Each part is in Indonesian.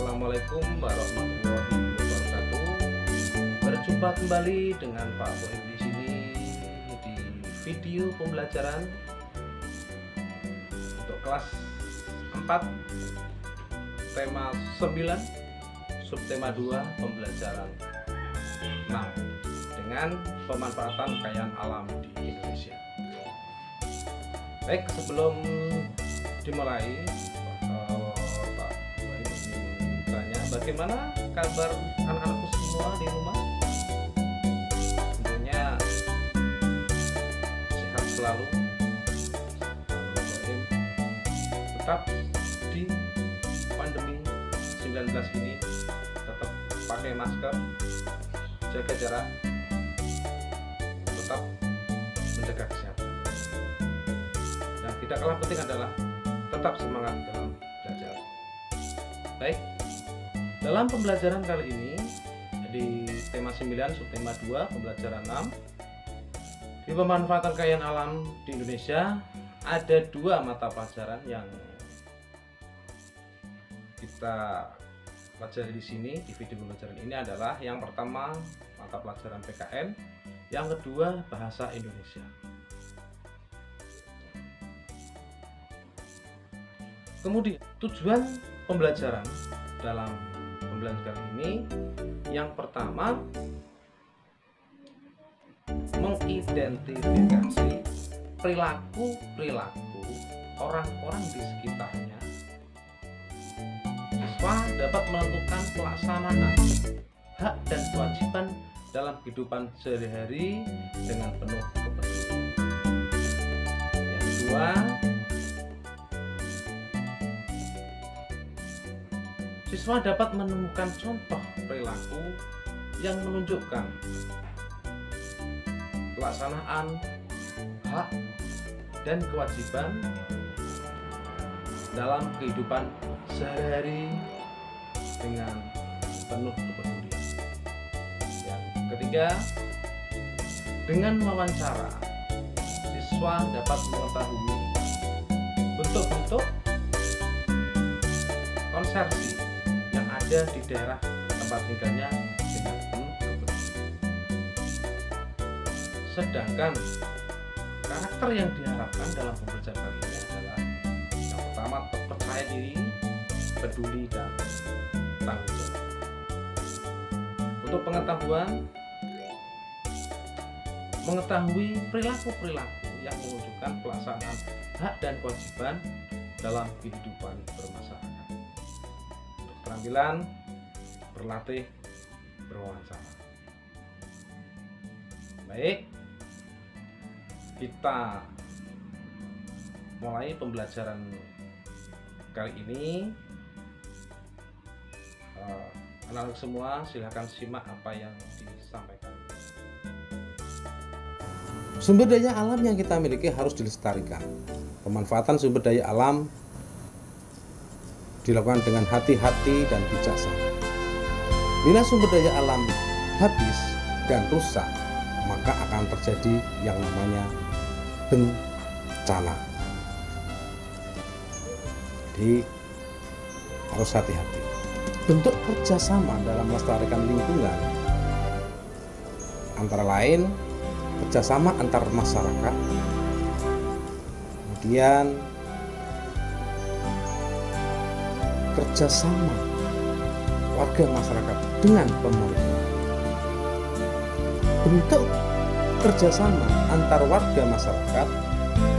Assalamualaikum warahmatullahi wabarakatuh. Berjumpa kembali dengan Pak Boim di sini di video pembelajaran untuk kelas 4 tema 9 subtema 2 pembelajaran 6 dengan pemanfaatan kekayaan alam di Indonesia. Baik, sebelum dimulai, Pak Boim tanya bagaimana kabar anak-anakku semua di rumah? Tentunya sehat selalu. Pak Boim tetap di pandemi 19 ini, tetap pakai masker, jaga jarak, tetap menjaga kesehatan. Yang tidak kalah penting adalah tetap semangat dalam belajar. Baik, dalam pembelajaran kali ini di tema 9 subtema 2 pembelajaran 6 di pemanfaatan kekayaan alam di Indonesia, ada dua mata pelajaran yang kita pelajari di sini di video pembelajaran ini adalah yang pertama mata pelajaran PKN, yang kedua bahasa Indonesia. Kemudian tujuan pembelajaran dalam pembelajaran kali ini yang pertama mengidentifikasi perilaku orang-orang di sekitarnya. Siswa dapat menentukan pelaksanaan hak dan kewajiban dalam kehidupan sehari-hari dengan penuh kepedulian. Yang kedua, siswa dapat menemukan contoh perilaku yang menunjukkan pelaksanaan hak dan kewajiban dalam kehidupan sehari-hari dengan penuh kepedulian. Yang ketiga, dengan wawancara, siswa dapat mengetahui bentuk-bentuk konsersi yang ada di daerah tempat tinggalnya dengan penuh kepedulian. Sedangkan karakter yang diharapkan dalam pembelajaran kali ini adalah yang pertama, percaya diri, peduli, dan tanggung jawab. Untuk pengetahuan, mengetahui perilaku-perilaku yang menunjukkan pelaksanaan hak dan kewajiban dalam kehidupan bermasyarakat. Untuk keterampilan, berlatih, berwawancara. Baik, kita mulai pembelajaran kali ini. Anak-anak semua silahkan simak apa yang disampaikan. Sumber daya alam yang kita miliki harus dilestarikan. Pemanfaatan sumber daya alam dilakukan dengan hati-hati dan bijaksana. Bila sumber daya alam habis dan rusak, maka akan terjadi yang namanya bencana. Jadi harus hati-hati. Bentuk kerjasama dalam melestarikan lingkungan antara lain kerjasama antar masyarakat, kemudian kerjasama warga masyarakat dengan pemerintah. Bentuk kerjasama antar warga masyarakat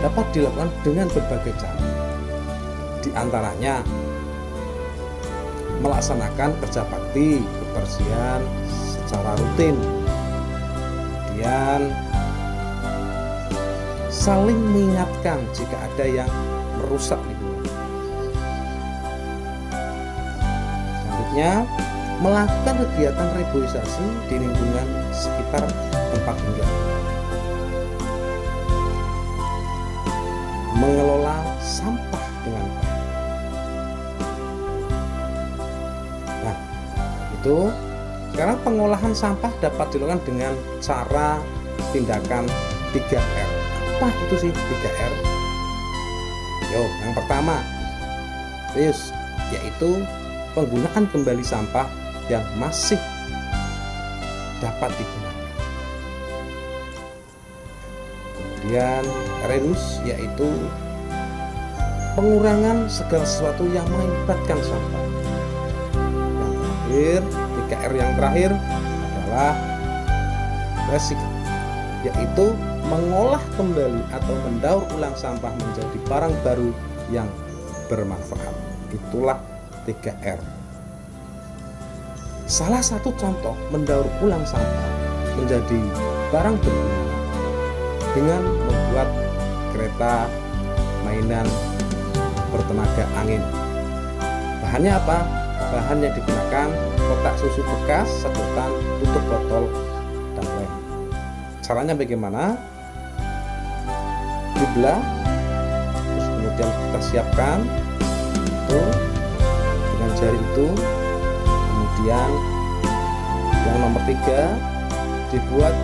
dapat dilakukan dengan berbagai cara. Di antaranya melaksanakan kerja bakti kebersihan secara rutin, kemudian saling mengingatkan jika ada yang merusak lingkungan. Selanjutnya, melakukan kegiatan reboisasi di lingkungan sekitar tempat tinggal, mengelola sampah dengan baik. Nah, itu sekarang pengolahan sampah dapat dilakukan dengan cara tindakan 3R. Apa itu sih 3R? Yo, yang pertama, serius, yaitu penggunaan kembali sampah yang masih dapat digunakan. Kemudian reduce yaitu pengurangan segala sesuatu yang mengakibatkan sampah. Yang terakhir, 3R yang terakhir adalah recycle, yaitu mengolah kembali atau mendaur ulang sampah menjadi barang baru yang bermanfaat. Itulah 3R. Salah satu contoh mendaur ulang sampah menjadi barang berguna dengan membuat kereta mainan bertenaga angin. Bahannya apa? Bahan yang digunakan kotak susu bekas, sedotan, tutup botol, dan lem. Caranya bagaimana? Dibelah, terus kemudian kita siapkan itu dengan jari itu. Kemudian yang nomor 3 dibuat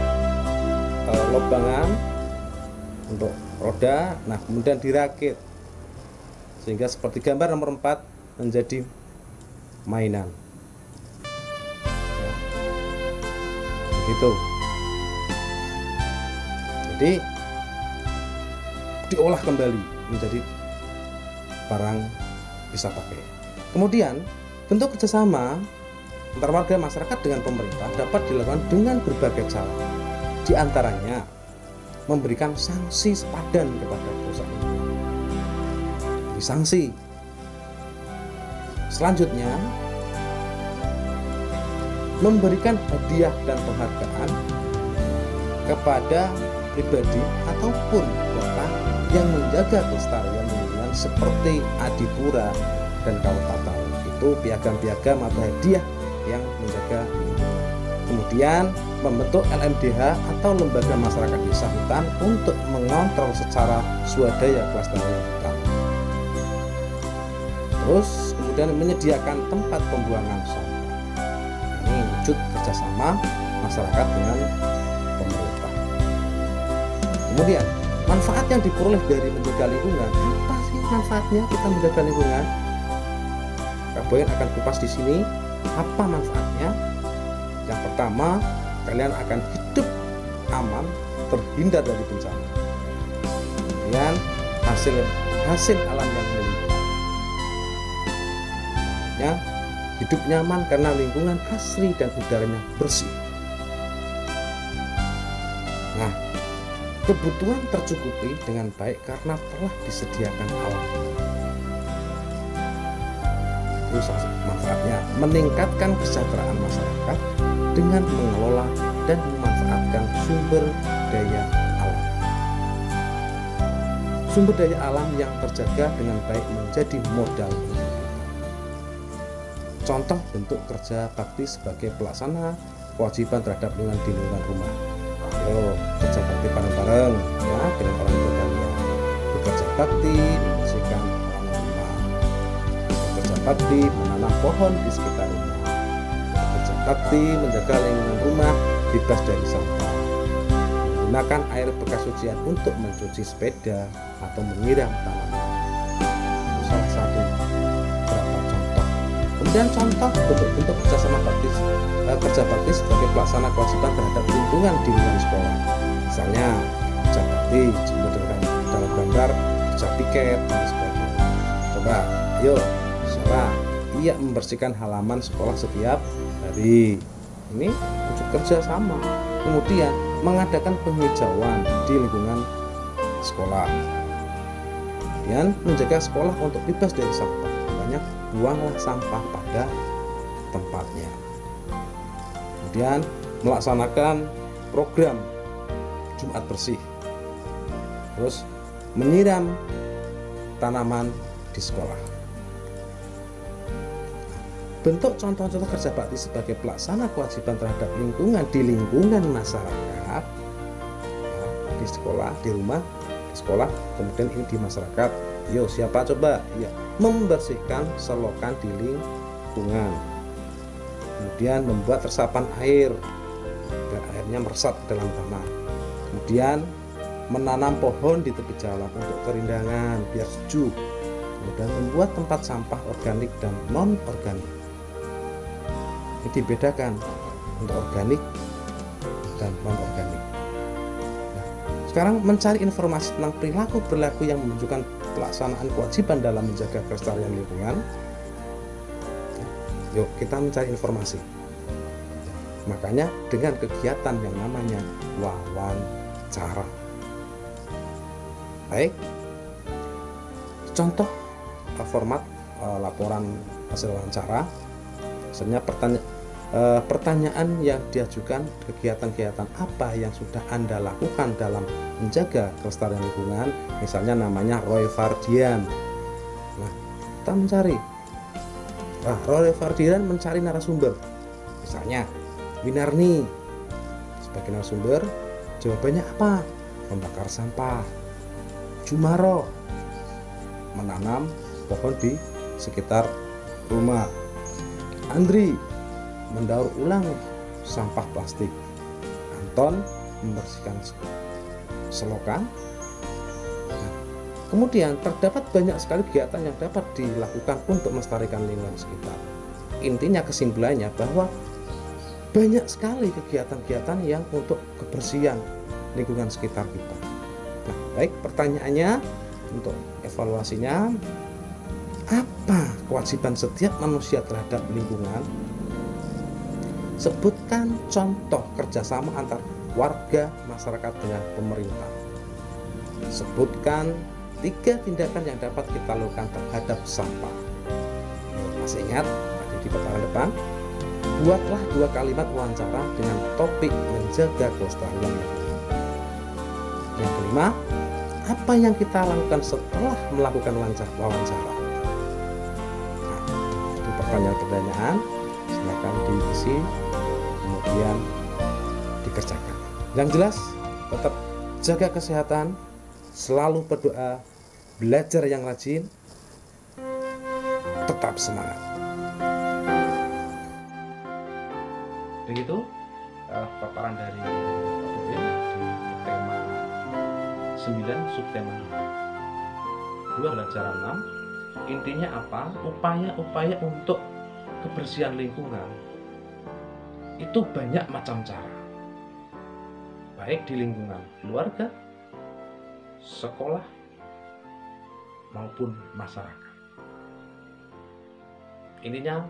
lobangan untuk roda. Nah, kemudian dirakit sehingga seperti gambar nomor 4 menjadi mainan. Begitu. Jadi diolah kembali menjadi barang bisa pakai. Kemudian bentuk kerjasama antara warga masyarakat dengan pemerintah dapat dilakukan dengan berbagai cara. Di antaranya memberikan sanksi sepadan kepada perusahaan. Beri sanksi. Selanjutnya memberikan hadiah dan penghargaan kepada pribadi ataupun kota yang menjaga kelestarian lingkungan seperti Adipura dan Kabupaten. Itu piagam-piagam atau hadiah yang menjaga lingkungan. Kemudian membentuk LMDH atau Lembaga Masyarakat Desa Hutan untuk mengontrol secara swadaya kelestarian hutan. Terus kemudian menyediakan tempat pembuangan sampah. Ini wujud kerjasama masyarakat dengan pemerintah. Kemudian manfaat yang diperoleh dari menjaga lingkungan. Apa sih manfaatnya kita menjaga lingkungan? Kak Boyan akan kupas di sini. Apa manfaatnya? Yang pertama, kalian akan hidup aman, terhindar dari bencana. Kemudian hasil alam yang melimpah. Ya, hidup nyaman karena lingkungan asri dan udaranya bersih. Nah, kebutuhan tercukupi dengan baik karena telah disediakan alam. Itu manfaatnya meningkatkan kesejahteraan masyarakat dengan mengelola dan memanfaatkan sumber daya alam. Sumber daya alam yang terjaga dengan baik menjadi modal. Contoh bentuk kerja bakti sebagai pelaksana kewajiban terhadap lingkungan di lingkungan rumah. Ayo kerja bakti bareng-bareng ya dengan orang tua kalian. Bekerja bakti membersihkan halaman rumah. Bekerja bakti menanam pohon di sekitar rumah. Bekerja bakti menjaga lingkungan rumah bebas dari sampah. Menggunakan air bekas cucian untuk mencuci sepeda atau menyiram tanaman. Itu salah satu beberapa contoh. Kemudian contoh bentuk-bentuk kerjasama bakti, kerja bakti sebagai pelaksana kewajiban terhadap lingkungan di lingkungan sekolah. Misalnya kerja bakti dalam gambar kerja piket dan sebagainya. Coba, yuk, siapa? Ia membersihkan halaman sekolah setiap hari. Ini wujud kerja sama. Kemudian mengadakan penghijauan di lingkungan sekolah. Kemudian menjaga sekolah untuk bebas dari sampah. Banyak buanglah sampah pada tempatnya. Kemudian melaksanakan program Jumat Bersih. Terus menyiram tanaman di sekolah. Bentuk contoh-contoh kerja bakti sebagai pelaksana kewajiban terhadap lingkungan di lingkungan masyarakat, ya, di sekolah, di rumah, di sekolah, kemudian ini di masyarakat. Yo, siapa coba? Ya, membersihkan selokan di lingkungan. Kemudian membuat resapan air agar airnya meresap ke dalam tanah. Kemudian menanam pohon di tepi jalan untuk kerindangan biar sejuk. Kemudian membuat tempat sampah organik dan non organik. Ini dibedakan untuk organik dan non organik. Nah, sekarang mencari informasi tentang perilaku yang menunjukkan pelaksanaan kewajiban dalam menjaga kelestarian lingkungan. Yuk kita mencari informasi. Makanya dengan kegiatan yang namanya wawancara. Baik, contoh format laporan hasil wawancara. Misalnya pertanyaan yang diajukan, kegiatan-kegiatan apa yang sudah Anda lakukan dalam menjaga kelestarian lingkungan, misalnya namanya Roy Fardian. Nah, kita mencari. Nah, Roy Fardian mencari narasumber. Misalnya Winarni sebagai narasumber, jawabannya apa? Membakar sampah. Jumaro menanam pohon di sekitar rumah. Andri mendaur ulang sampah plastik. Anton membersihkan selokan. Nah, kemudian terdapat banyak sekali kegiatan yang dapat dilakukan untuk melestarikan lingkungan sekitar. Intinya kesimpulannya bahwa banyak sekali kegiatan-kegiatan yang untuk kebersihan lingkungan sekitar kita. Nah, baik, pertanyaannya untuk evaluasinya, apa kewajiban setiap manusia terhadap lingkungan? Sebutkan contoh kerjasama antar warga masyarakat dengan pemerintah. Sebutkan 3 tindakan yang dapat kita lakukan terhadap sampah. Masih ingat tadi di paparan depan? Buatlah 2 kalimat wawancara dengan topik menjaga kelestarian lingkungan. Yang kelima, apa yang kita lakukan setelah melakukan wawancara? Itu pertanyaan-pertanyaan, silakan diisi kemudian dikerjakan. Yang jelas, tetap jaga kesehatan, selalu berdoa, belajar yang rajin, tetap semangat. Begitu paparan dari Pak Boim di tema 9 subtema 2 pelajaran 6. Intinya apa? Upaya-upaya untuk kebersihan lingkungan itu banyak macam cara, baik di lingkungan keluarga, sekolah, maupun masyarakat. Intinya,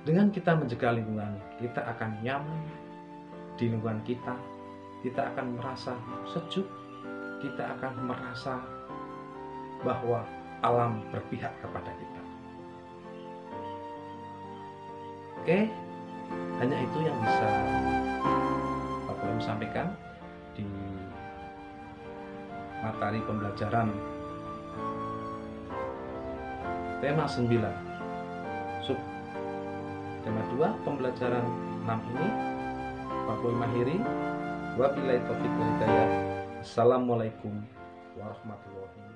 dengan kita menjaga lingkungan, kita akan nyaman di lingkungan kita, kita akan merasa sejuk, kita akan merasa bahwa alam berpihak kepada kita. Oke, hanya itu yang bisa Pak Boim sampaikan di materi pembelajaran tema 9 sub tema 2 pembelajaran 6 ini. Pak Boim akhiri. Wabillahi taufiq wal hidayah. Assalamualaikum warahmatullahi wabarakatuh.